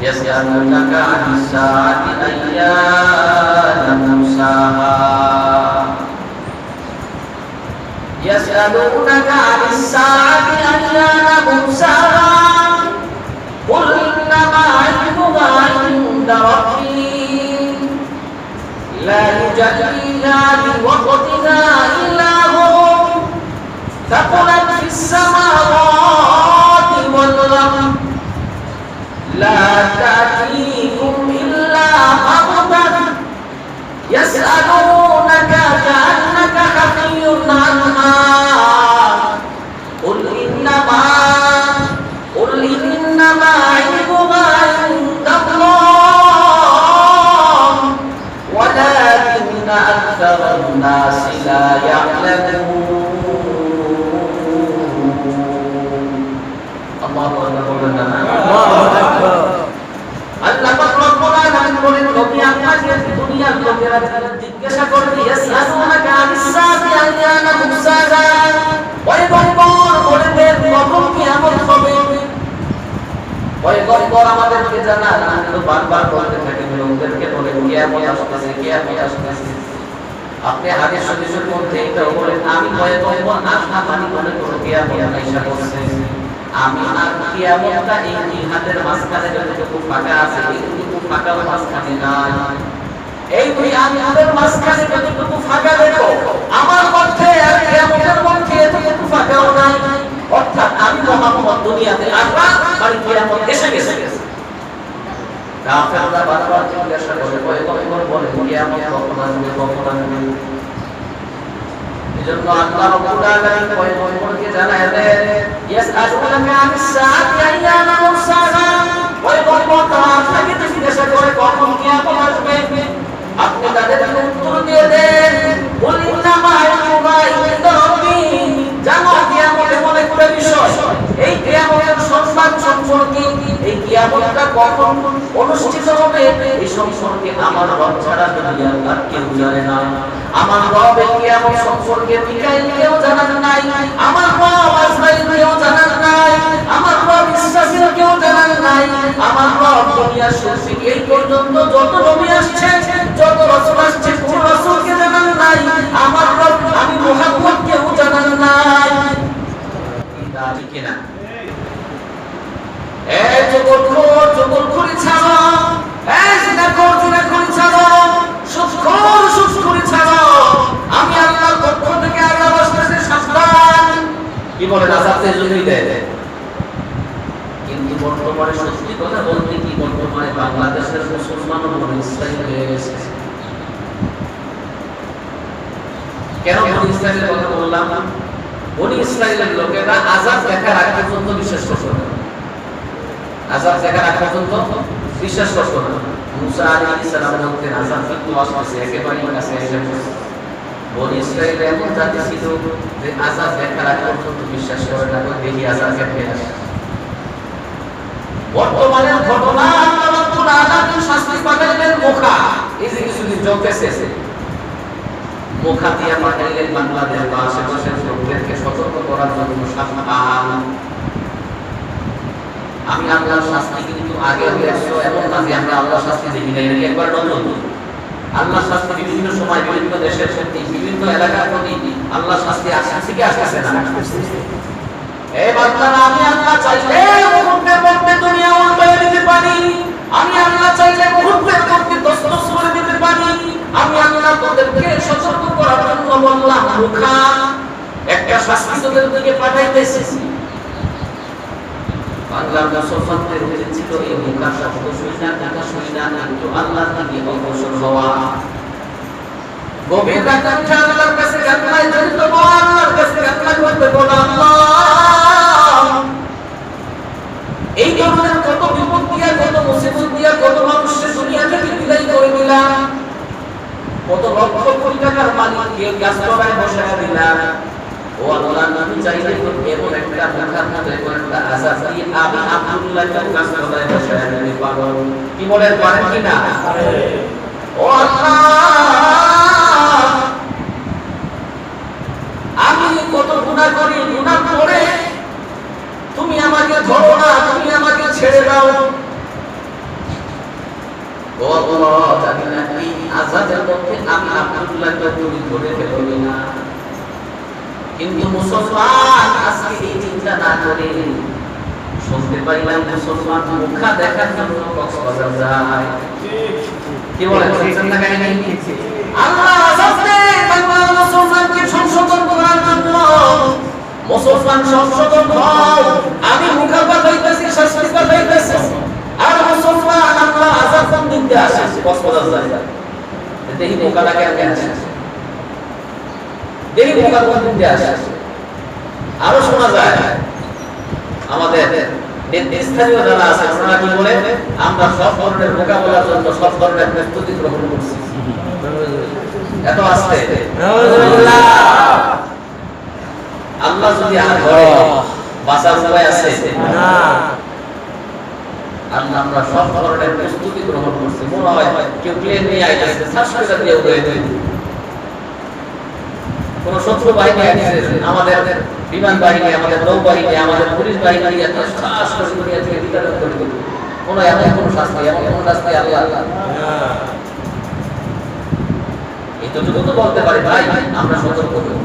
يسألونك عن الساعة أيان مرساها يسألونك عن الساعة أيان مرساها قل إنما علمها عند ربي لا يجليها لوقتها إلا هو ثقلت في السماوات والأرض لا تأتيكم إلا بغتة يسألونك كأنك حفي عنها قل إنما علمها عند الله ولكن أكثر الناس لا يعلمون الله أكبر আল্লাহ পাক রব্বুল আলামিন বলেন নবী আপনাকে দুনিয়ার লোকেরা জিজ্ঞাসা করবে ইয়াসআলুনাকা আনিস সাআতি আইয়ানা মুরসাহা পয়গম্বর বলবেন কখন কিয়ামত হবে পয়গম্বর আমাদেরকে জানান কিন্তু বারবার বলতে থাকেন লোকদেরকে বলে কিয়ামত আসছে আপনি হাদিস শরীফের মধ্যে এটা বলেন আমি পয়গম্বর আসনা পানি বলে কোনো কিয়ামত আইসা করছে আমি আর কিয়ামতটা এই জিহাদের মাঝখানে যতটুকু ফাঁকা আছে এইটুকু ফাঁকা মাঝখানে নাই এই দুই আয়াতের মাঝখানে যতটুকু ফাঁকা দেখো আমার মধ্যে আর কিয়ামতের মধ্যে এতটুকু ফাঁকাও নাই অর্থাৎ আমি মুহাম্মদ দুনিয়াতে আসলাম আর কিয়ামত এসে গেছে কাফেররা বারবার জিজ্ঞাসা করে পয়গম্বর বলে কিয়ামত কখন আসবে এজন্য আল্লাহ রাব্বুল আলামিন পয়গম্বরকে জানায় দেন ইয়াসআলুনাকা আনিস সাআতি আইয়ানা মুরসাহা পয়গম্বর আপনাকে জিজ্ঞাসা করে কখন কিয়ামত আসবে আপনি তাদেরকে উত্তর দিয়ে দেন কুল ইন্নামা ইলমুহা ইনদা রাব্বি জানো কিয়ামত এমন একটা বিষয় এই কিয়ামতের সংবাদ সম্পর্কে এই কিয়ামতটা কখন অনুষ্ঠিত হবে এই সম্পর্কে আমার রব ছাড়া দুনিয়ার আর কেউ জানে না আমার রব এই কিয়ামত সম্পর্কে মিকাইল কেউ জানেন নাই আমার রব আজরাইল কেউ জানেন নাই আমার রব ইসরাফিল কেউ জানেন নাই আমার রব দুনিয়ার সৃষ্টি এই পর্যন্ত যত নবী আসছে যত রাসূল আসছে কোন রাসূলকে জানেন নাই আমার রব আমি মুহাম্মদ কেউ জানেন নাই ঠিক কি না এই জগৎখুরি ছাড়ো এই জিনাখোর ছাড়ো সুদখোর ছাড়ো আমি আল্লাহর পক্ষ থেকে আল্লাহ আসছে সাবধান কি বলে আযাবতে জরুরি দেয় কিন্তু বর্তমানে সত্যি কথা বলতে কি বর্তমানে বাংলাদেশের মুসলমান ও ইসরায়েল হয়ে গেছে কেন ইসরায়েলের কথা বললাম বনি ইসরায়েলের লোকেরা আযাব দেখার আগ পর্যন্ত বিশ্বাস করত না আযাব দেখার আগ পর্যন্ত বিশ্বাস করত না মুসা আলাইহিস সালামের মধ্যে আযাব কিন্তু আসছে একেবারে কাছে এসে বনি ইসরায়েল এমন জাতি ছিল যে আযাব দেখার আগ পর্যন্ত বিশ্বাস করে না দেখি আযাব কেমন আসে বর্তমানের ঘটনা আল্লাহ রাব্বুল আলামিন শাস্তি পাঠাইলেন মুখা এই যে কিছুদিন চলতেছে মুখা দিয়ে পাঠাইলেন বাংলাদেশ বা আশেপাশের লোকদেরকে সতর্ক করার জন্য সাবধান আমি আল্লাহর শাস্তি কিন্তু আগে হয়েছে এমন না যে আমরা আল্লাহর শাস্তি দেখি নাই এর একবার নতুন আল্লাহর শাস্তি বিভিন্ন সময় বিভিন্ন দেশের সাথে বিভিন্ন এলাকার প্রতি আল্লাহর শাস্তি আসছে কি আসছে না এই বান্দারা আমি আল্লাহ চাইলে মুহূর্তের মধ্যে দুনিয়া উল্টায় দিতে পারি আমি আল্লাহ চাইলে মুহূর্তের মধ্যে দস্তস করে দিতে পারি আমি আল্লাহ তোদেরকে সতর্ক করার জন্য বললাম মুখা একটা শাস্তি তোদের দিকে পাঠাইতেছি বাংলার মুসলমানদের উচিত ছিল এই মুখা শব্দ শুনে না কিন্তু আল্লাহর দিকে অগ্রসর হওয়া গভীর রাতে উঠে আল্লাহর কাছে কান্নায় জড়িত হওয়া আল্লাহর কাছে কান্না করতে বলা আল্লাহ এই ধরনের কত বিপদ দিয়া কত মুসিবত দিয়া কত মানুষের দুনিয়া থেকে বিদায় করে দিলাম কত লক্ষ কোটি টাকার মালিককে গাছতলায় বসায় দিলাম ও আল্লাহ আমি চাইলে তো এমন একটা মুখার মধ্যে এমন একটা আযাব দিয়ে আমি আব্দুল্লাহকে গাছতলায় বসায় দিতে পারবো কি বলেন পারেন কি না ও আল্লাহ আমি কত গুনাহ করি গুনাহ করে তুমি আমাকে ধরো না তুমি আমাকে ছেড়ে দাও হাজারের মধ্যে আমি আব্দুল্লাহকে তুমি ধরে ফেলবি না। কিন্তু মুসলমান আজকে এই চিন্তা না করে শুনতে পাইলাম মুসলমান মুখা দেখার জন্য কক্সবাজার যায়। কি বলেন শুনছেন না কাহিনী? আল্লাহ আজকে বাংলা মুসলমানকে সংশোধন করার জন্য মুসলমান সংশোধন হও, আমি মুখা পাঠাইতেছি, শাস্তি পাঠাইতেছি, আর মুসলমান আল্লাহ আযাব দিতে আসে কক্সবাজার যায়। দেখি মুখাটা কেন আসে, দেখি মুখা দিতে আসে। আরো শোনা যায় আমাদের নেতৃস্থানীয় যারা আছে ওনারা কি বলে, আমরা সব ধরনের মোকাবেলার জন্য সব ধরনের প্রস্তুতি গ্রহণ করছি। এত আসতে আল্লাহ যদি আর ঘরে বাঁচার উপায় আছে না, আমরা সব ধরনের প্রস্তুতি গ্রহণ করছি। মনে হয় কেউ প্লেন নিয়ে আইতেছে, শ্বাসকষ্ট দিয়ে উড়ে দেয়, কোন শত্রু বাহিনী আসছে, আমাদের বিমান বাহিনী, আমাদের নৌবাহিনী, আমাদের পুলিশ বাহিনী এত শ্বাস করে থেকে বিতরণ করে দিল। এমন কোন শাস্তি, এমন কোন শাস্তি আল্লাহ এতটুকু তো বলতে পারি, ভাই আমরা সতর্ক হই,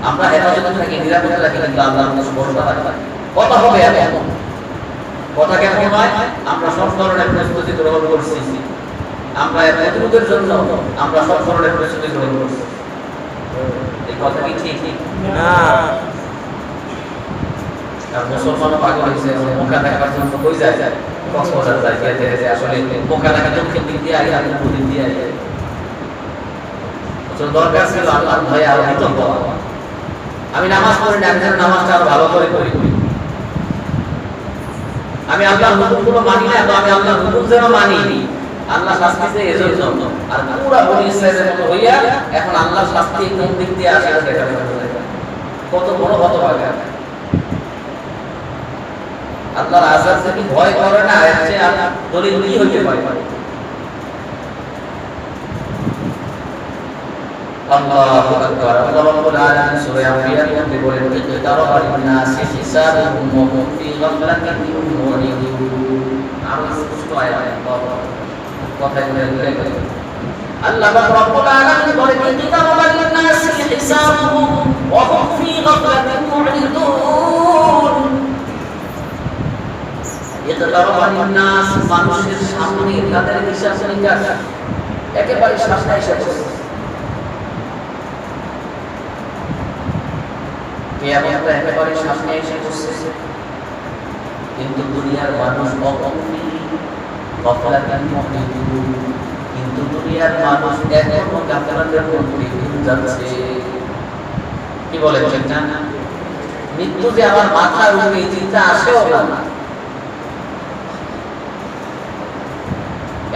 আমরা হেফাজতে থাকি, নিরাপদে রাখি, কিন্তু আল্লাহর কাছে ভরসা রাখি। কথা হবে এমন কথা কেন নয়, আমরা সব ধরনের প্রস্তুতি গ্রহণ করছি, আমরা প্রতিরোধের জন্য আমরা সব ধরনের প্রস্তুতি গ্রহণ করছি। এই কথা কি ঠিক না? আর মুসলমানও পাগল হয়েছে, মুখা দেখার জন্য কই যায়, কক্সবাজার যায়, আসলে মুখা দেখা দক্ষিণ দিক দিয়ে আগে, আমি পূর্ব দিক দিয়ে আগে। দরকার ছিল আল্লাহর ভয়ে আরো বিতর্ক। আমি নামাজ পড়ি না, আমি যেন নামাজটা আরো ভালো করে করি। আমি আল্লাহর হুকুমগুলো মানি না, তো আমি আল্লাহর হুকুম যেন মানি। আল্লাহ শাস্তি দেয় এজন্য, আর পুরা বনি ইসরাইলের মতো হইয়া এখন আল্লাহর শাস্তি কোন দিক দিয়ে আসে কত বড় হতভাগা। আল্লাহর আযাব থেকে ভয় করে না, এর চেয়ে আর দলিল কি হইতে পারে? আল্লাহু আকবার। আল্লাহ রাব্বুল আলামিন সূরা আম্বিয়ার মধ্যে বলেন, ইকতারাবা লিন-নাসি হিসাবুহুম ওয়া হুম ফি গাফলাতিন মুরিদুন। আর স্পষ্ট আয়াত কথায় বলে আল্লাহ রাব্বুল আলামিন বলেন, ইকতারাবা লিন-নাসি হিসাবুহুম ওয়া হুম ফি গাফলাতিন মুরিদুন। ইকতারাবা লিন-নাস, মানুষের সামনে তাদের হিসাব নিকাশ একেবারে সামনে এসেছে। কিয়ামতটা একেবারে সামনে এসে বসেছে, কিন্তু দুনিয়ার মানুষ কিন্তু দুনিয়ার মানুষ এখনো গাফলাতের মধ্যে যাচ্ছে। কি বলে চিন্তা? মৃত্যু যে আমার মাথার উপরে, এই চিন্তা আসেও না।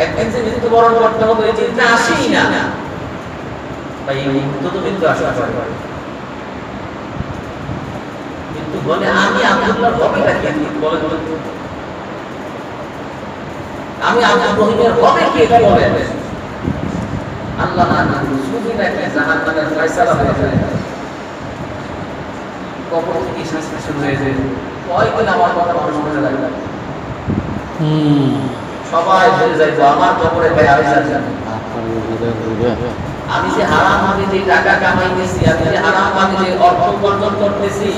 একদিন যে মৃত্যুবরণ করতে হবে, এই চিন্তা আসেই না। তাই মৃত্যু তো মৃত্যু আসা পারে, বলে আমি আব্দুল্লাহর হবেটা কি? বলে আমি আব্দুর রহিমের হবে কে? বলে আল্লাহ না শুধু নাকি জাহান্নামের ফয়সালা হয়ে যায়, কবর থেকে শাস্তি শুরু হয়ে যায়। কয়দিন আমার কথা মানুষ মনে রাখবে, সবাই ভুলে যাইবো আমার কবরে ভাই আমি যাচ্ছি। আমি যে হারাম ভাবে যে টাকা কামাইতেছি, আমি যে হারাম ভাবে যে অর্থ উপার্জন করতেছি,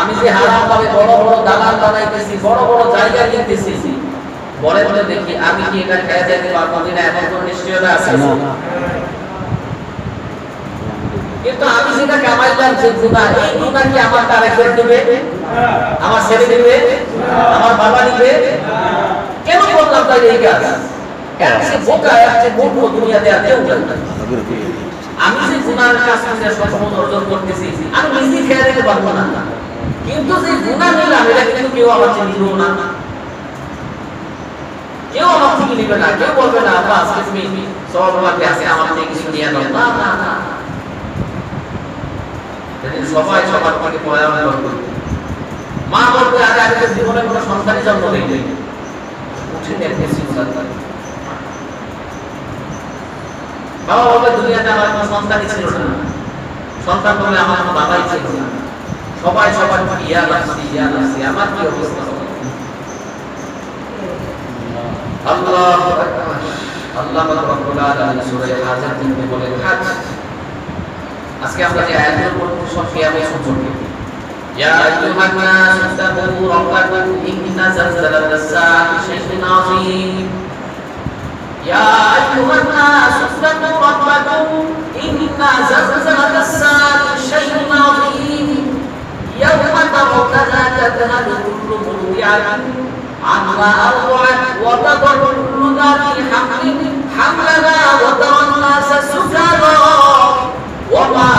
আমি যে হারাম ভাবে বড় বড় দালাল বানাইতেছি, বড় বড় জায়গা কিনতেছি, বলে বলে দেখি আমি কি এটা খেয়ে যাইতে পারবো কিনা, এমন কোন নিশ্চয়তা আছে? কিন্তু আমি যেটা কামাইলাম যে গুনাহ, এই গুনাহ কি আমার তার একজন দিবে? আমার ছেলে দিবে? আমার বাবা দিবে? কেন করলাম তাই এই কাজ? সে বোকা, সে মূর্খ, দুনিয়াতে আর কেউ জানে না। আমি যে গুনাহের কাজ করে সম্পদ অর্জন করতেছি, আমি নিজে খেয়ে দিতে পারবো না, কিন্তু যে গুনাহ নিলাম এটা কিন্তু কেউ আমার থেকে নিব না, কেউ আমার থেকে নিবে না। কেউ বলবে না আব্বা আজকে তুমি সওয়াব লাগবে, আজকে আমার থেকে কিছু নিয়ে নাও। না না না, যেদিন সবাই সবার থেকে পলায়ন করবে, মা বলবে আগে আগে জীবনে কোনো সন্তানই জন্ম নেই, উঠে দেখতে চিন্তা করে। বাবা বলবে দুনিয়াতে আমার কোনো সন্তানই ছিল না, সন্তান বলবে আমার কোনো বাবাই ছিল না। সবাই সবার ইয়া নাফসি ইয়া নাফসি, আমার কি অবস্থা হবে? আল্লাহু আকবার, আল্লাহ পাক রব্বুল আলামিন সূরা হাজের মধ্যে বলেন হাজ। আজকে আমরা যে আয়াতগুলো পড়ছি সব কিয়ামত সম্পর্কে। ইয়া আইয়ুহান নাস তাকু রাব্বাকুম ইন্না জালজালাতাস সাআতি শাইউন আযীম। ইয়া আইয়ুহান নাস তাকু রাব্বাকুম ইন্না জালজালাতাস সাআতি শাইউন আযীম। ইয়াওমা তারাউনাহা তাযহালু কুল্লু মুরদি'atin عما أرضعت وتضع كل ذات حمل حملها وترى الناس سكارى وما